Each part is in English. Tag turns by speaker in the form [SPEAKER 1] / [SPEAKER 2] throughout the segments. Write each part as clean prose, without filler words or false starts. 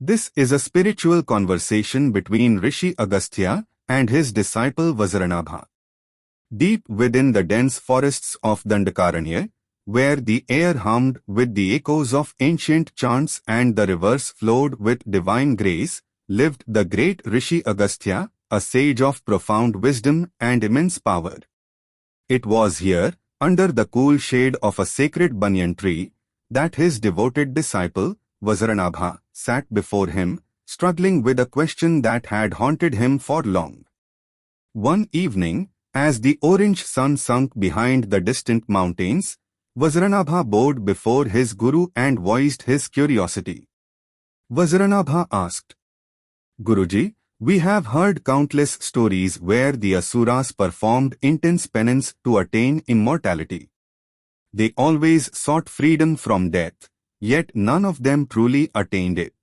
[SPEAKER 1] This is a spiritual conversation between Rishi Agastya and his disciple Vajranabha. Deep within the dense forests of Dandakaranya, where the air hummed with the echoes of ancient chants and the rivers flowed with divine grace, lived the great Rishi Agastya, a sage of profound wisdom and immense power. It was here, under the cool shade of a sacred banyan tree, that his devoted disciple, Vajranabha, sat before him, struggling with a question that had haunted him for long. One evening, as the orange sun sunk behind the distant mountains, Vajranabha bowed before his guru and voiced his curiosity. Vajranabha asked, "Guruji, we have heard countless stories where the asuras performed intense penance to attain immortality. They always sought freedom from death, yet none of them truly attained it.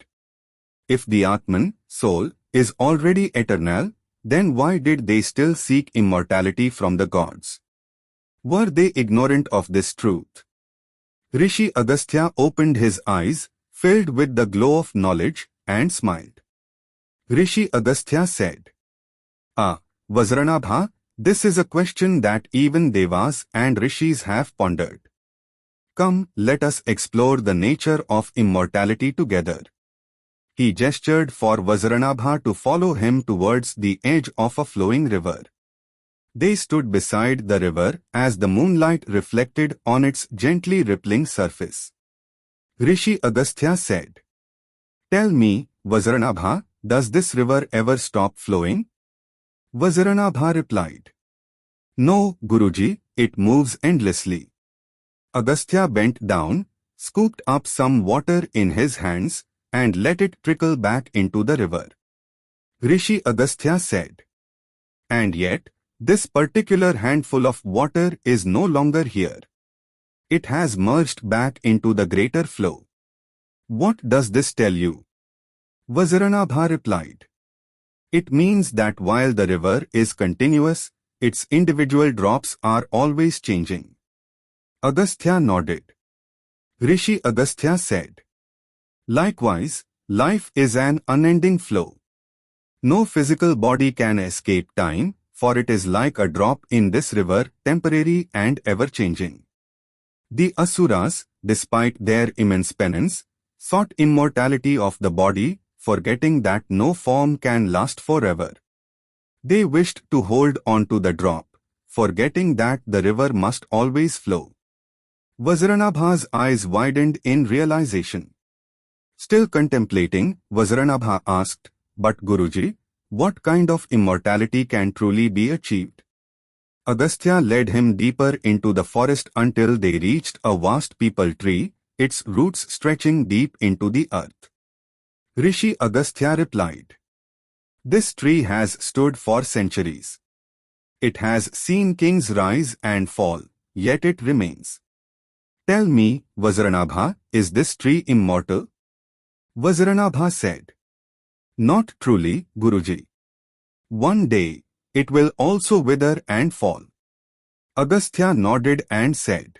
[SPEAKER 1] If the Atman, soul, is already eternal, then why did they still seek immortality from the gods? Were they ignorant of this truth?" Rishi Agastya opened his eyes, filled with the glow of knowledge, and smiled. Rishi Agastya said, Vajranabha, this is a question that even Devas and Rishis have pondered. Come, let us explore the nature of immortality together." He gestured for Vajranabha to follow him towards the edge of a flowing river. They stood beside the river as the moonlight reflected on its gently rippling surface. Rishi Agastya said, "Tell me, Vajranabha, does this river ever stop flowing?" Vajranabha replied, "No, Guruji, it moves endlessly." Agastya bent down, scooped up some water in his hands, and let it trickle back into the river. Rishi Agastya said, "And yet, this particular handful of water is no longer here. It has merged back into the greater flow. What does this tell you?" Vajranabha replied, "It means that while the river is continuous, its individual drops are always changing." Agastya nodded. Rishi Agastya said, "Likewise, life is an unending flow. No physical body can escape time, for it is like a drop in this river, temporary and ever-changing. The asuras, despite their immense penance, sought immortality of the body, forgetting that no form can last forever. They wished to hold on to the drop, forgetting that the river must always flow." Vajranabha's eyes widened in realization. Still contemplating, Vajranabha asked, "But Guruji, what kind of immortality can truly be achieved?" Agastya led him deeper into the forest until they reached a vast peepal tree, its roots stretching deep into the earth. Rishi Agastya replied, "This tree has stood for centuries. It has seen kings rise and fall, yet it remains. Tell me, Vajranabha, is this tree immortal?" Vajranabha said, "Not truly, Guruji. One day, it will also wither and fall." Agastya nodded and said,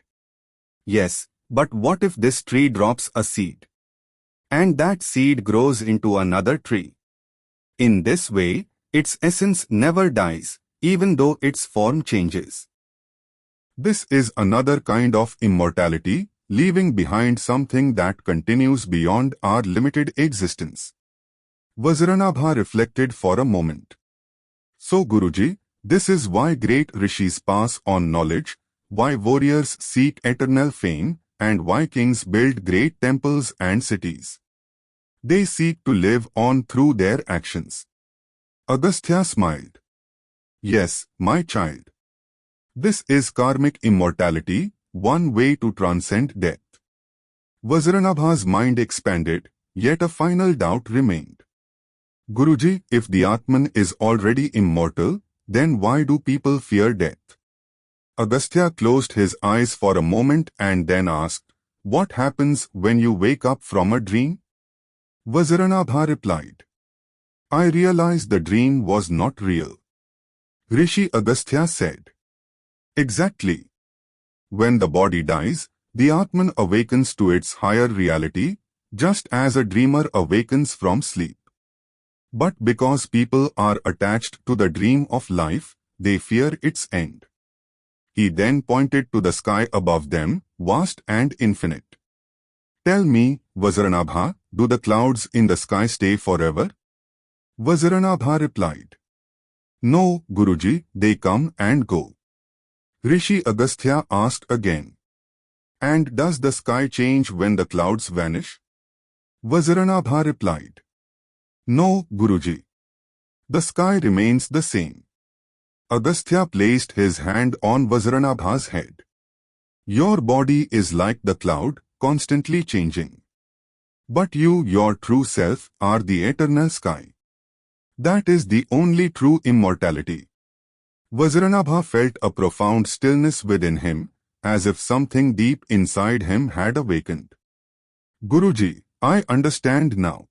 [SPEAKER 1] "Yes, but what if this tree drops a seed? And that seed grows into another tree. In this way, its essence never dies, even though its form changes. This is another kind of immortality, leaving behind something that continues beyond our limited existence." Vajranabha reflected for a moment. "So Guruji, this is why great rishis pass on knowledge, why warriors seek eternal fame, and why kings build great temples and cities. They seek to live on through their actions." Agastya smiled. "Yes, my child. This is karmic immortality, one way to transcend death." Vajranabha's mind expanded, yet a final doubt remained. "Guruji, if the Atman is already immortal, then why do people fear death?" Agastya closed his eyes for a moment and then asked, "What happens when you wake up from a dream?" Vajranabha replied, "I realized the dream was not real." Rishi Agastya said, "Exactly. When the body dies, the Atman awakens to its higher reality, just as a dreamer awakens from sleep. But because people are attached to the dream of life, they fear its end. He then pointed to the sky above them, vast and infinite. Tell me, Vajranabha, do the clouds in the sky stay forever? Vajranabha replied, No, Guruji, they come and go. Rishi Agastya asked again, And does the sky change when the clouds vanish? Vajranabha replied, No, Guruji. The sky remains the same. Agastya placed his hand on Vajranabha's head. Your body is like the cloud, constantly changing. But you, your true self, are the eternal sky. That is the only true immortality. Vajranabha felt a profound stillness within him, as if something deep inside him had awakened. Guruji, I understand now.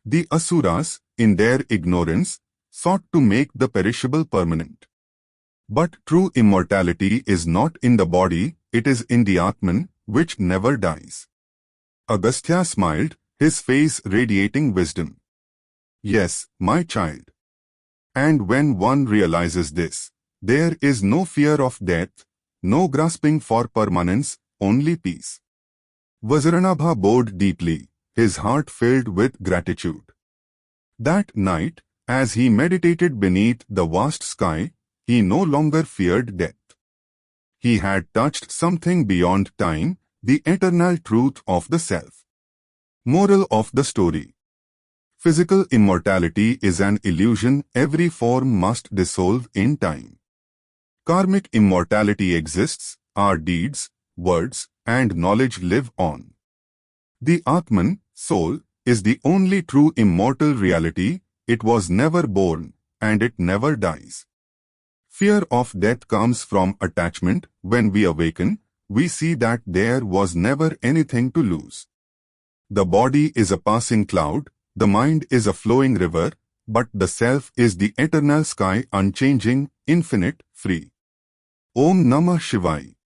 [SPEAKER 1] The Asuras, in their ignorance, sought to make the perishable permanent. But true immortality is not in the body, it is in the Atman, which never dies. Agastya smiled, his face radiating wisdom. Yes, my child. And when one realizes this, there is no fear of death, no grasping for permanence, only peace. Vajranabha bowed deeply, his heart filled with gratitude. That night, as he meditated beneath the vast sky, he no longer feared death. He had touched something beyond time, the eternal truth of the self. Moral of the story. Physical immortality is an illusion, every form must dissolve in time. Karmic immortality exists, our deeds, words, and knowledge live on. The Atman, soul, is the only true immortal reality, it was never born, and it never dies. Fear of death comes from attachment. When we awaken, we see that there was never anything to lose. The body is a passing cloud, the mind is a flowing river, but the self is the eternal sky, unchanging, infinite, free. Om Namah Shivaya.